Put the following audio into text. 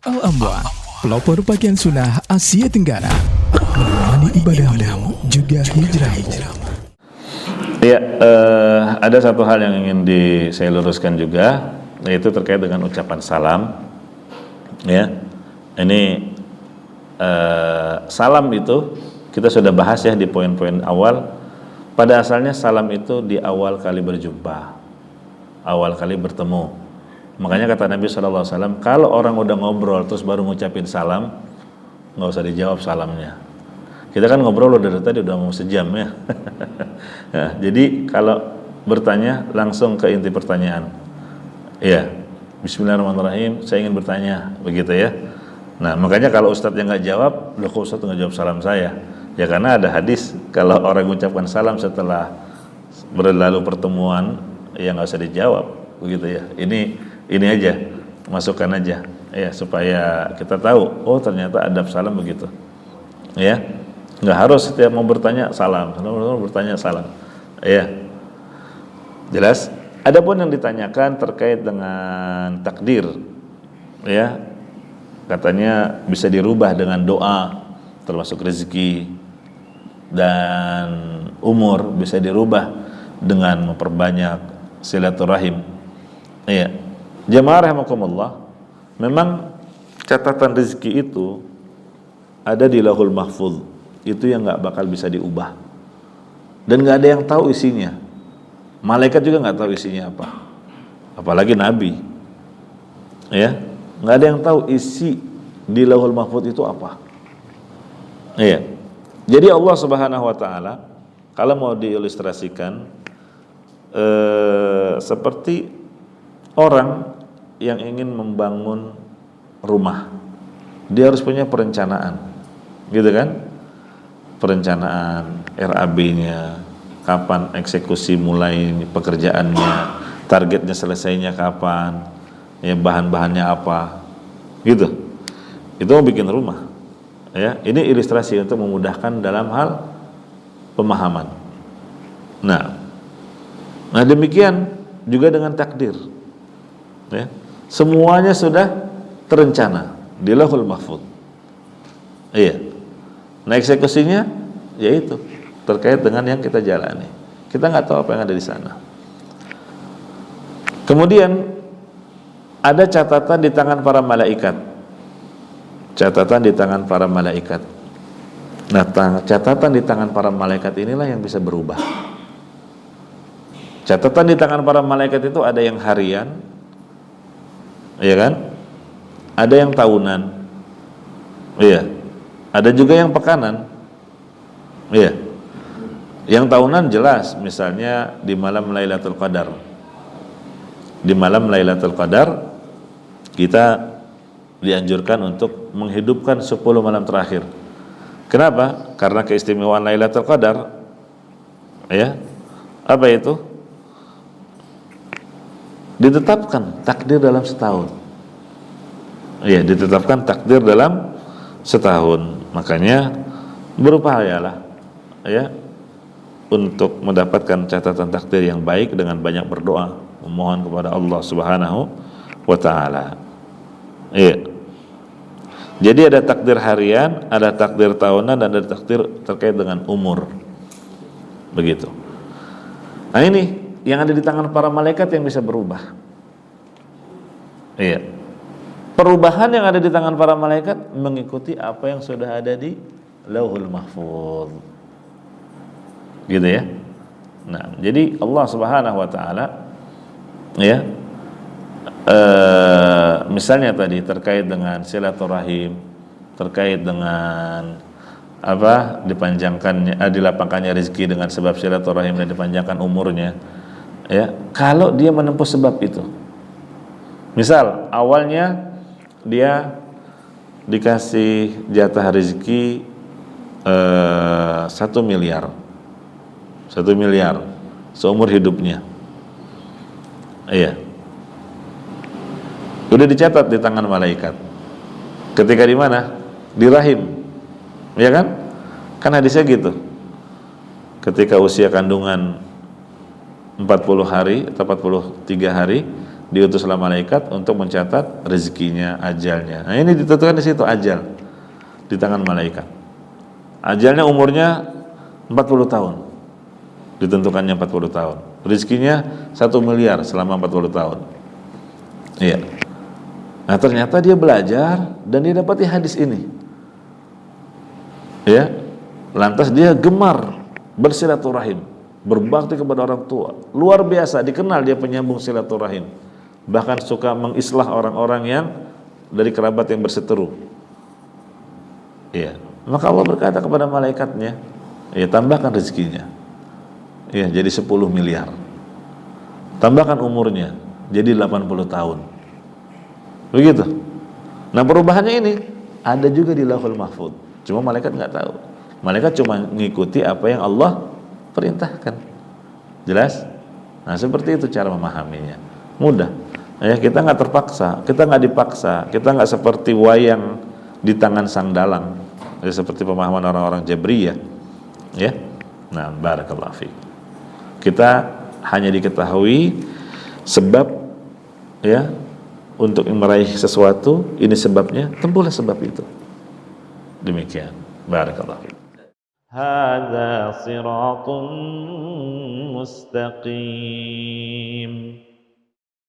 Al-Amwan, pelopor pakaian sunnah Asia Tenggara, menemani ibadahmu juga hijrahmu. Ya, ada satu hal yang ingin saya luruskan juga, yaitu terkait dengan ucapan salam. Ya, ini salam itu kita sudah bahas ya di poin-poin awal. Pada asalnya salam itu di awal kali berjumpa, awal kali bertemu. Makanya kata Nabi SAW, kalau orang udah ngobrol terus baru ngucapin salam, nggak usah dijawab salamnya. Kita kan ngobrol udah dari tadi udah mau sejam ya. Nah, jadi kalau bertanya langsung ke inti pertanyaan. Ya, Bismillahirrahmanirrahim, saya ingin bertanya, begitu ya. Nah, makanya kalau ustadz yang nggak jawab, loh kok ustadz nggak jawab salam saya? Ya karena ada hadis kalau orang mengucapkan salam setelah berlalu pertemuan, ya nggak usah dijawab, begitu ya. Ini aja, masukkan aja, ya supaya kita tahu, oh ternyata adab salam begitu, ya. Nggak harus setiap mau bertanya salam, bertanya salam, ya. Jelas. Adapun yang ditanyakan terkait dengan takdir, ya, katanya bisa dirubah dengan doa, termasuk rezeki dan umur bisa dirubah dengan memperbanyak silaturahim. Iya. Jamaah rahimakumullah, memang catatan rezeki itu ada di Lauhul Mahfuz, itu yang nggak bakal bisa diubah dan nggak ada yang tahu isinya. Malaikat juga nggak tahu isinya apa, apalagi Nabi, ya, nggak ada yang tahu isi di Lauhul Mahfuz itu apa. Iya. Jadi Allah Subhanahu Wa Taala kalau mau diilustrasikan seperti orang yang ingin membangun rumah, dia harus punya perencanaan, gitu kan? Perencanaan RAB-nya, kapan eksekusi mulai pekerjaannya, targetnya selesainya kapan, ya bahan-bahannya apa, gitu. Itu mau bikin rumah, ya. Ini ilustrasi untuk memudahkan dalam hal pemahaman. Nah demikian juga dengan takdir, ya. Semuanya sudah terencana di Lauhul Mahfuz. Iya. Nah eksekusinya yaitu terkait dengan yang kita jalani. Kita nggak tahu apa yang ada di sana. Kemudian ada catatan di tangan para malaikat. Catatan di tangan para malaikat. Nah, catatan di tangan para malaikat inilah yang bisa berubah. Catatan di tangan para malaikat itu ada yang harian, iya kan? Ada yang tahunan, iya. Ada juga yang pekanan, iya. Yang tahunan jelas, misalnya di malam Lailatul Qadar. Di malam Lailatul Qadar kita dianjurkan untuk menghidupkan 10 malam terakhir. Kenapa? Karena keistimewaan Lailatul Qadar, ya. Apa itu? Ditetapkan takdir dalam setahun. Iya, ditetapkan takdir dalam setahun. Makanya berupayalah, ya, untuk mendapatkan catatan takdir yang baik dengan banyak berdoa, memohon kepada Allah Subhanahu wa taala. Iya. Jadi ada takdir harian, ada takdir tahunan, dan ada takdir terkait dengan umur. Begitu. Nah ini yang ada di tangan para malaikat yang bisa berubah. Iya. Perubahan yang ada di tangan para malaikat mengikuti apa yang sudah ada di Lauhul Mahfuz. Gitu ya. Nah, jadi Allah Subhanahu wa taala, ya, misalnya tadi terkait dengan silaturahim, terkait dengan apa, dipanjangkannya, dilapangkannya rezeki dengan sebab silaturahim dan dipanjangkan umurnya, ya. Kalau dia menempuh sebab itu, misal awalnya dia dikasih jatah rezeki 1 miliar seumur hidupnya, iya. Udah dicatat di tangan malaikat. Ketika di mana? Di rahim, ya kan? Kan hadisnya gitu. Ketika usia kandungan 40 hari atau 43 hari, diutuslah malaikat untuk mencatat rezekinya, ajalnya. Nah, ini ditentukan di situ ajal di tangan malaikat. Ajalnya umurnya 40 tahun. Ditentukannya 40 tahun. Rezekinya 1 miliar selama 40 tahun. Iya. Nah, ternyata dia belajar dan dia dapati hadis ini. Ya. Lantas dia gemar bersilaturahim, berbakti kepada orang tua. Luar biasa, dikenal dia penyambung silaturahim. Bahkan suka mengislah orang-orang yang dari kerabat yang berseteru. Iya. Maka Allah berkata kepada malaikatnya, ya tambahkan rezekinya. Ya, jadi 10 miliar. Tambahkan umurnya jadi 80 tahun. Begitu. Nah, perubahannya ini ada juga di Lauhul Mahfuz. Cuma malaikat nggak tahu. Malaikat cuma mengikuti apa yang Allah perintahkan. Jelas? Nah, seperti itu cara memahaminya. Mudah. Ya, kita nggak terpaksa, kita nggak dipaksa, kita nggak seperti wayang di tangan sang dalang. Ya, seperti pemahaman orang-orang Jabriyah. Ya. Nah, barakallahu fiik. Kita hanya diketahui sebab, ya, untuk meraih sesuatu, ini sebabnya, tempuhlah sebab itu. Demikian. Barakallahu fiik. Hadza siratun mustaqim.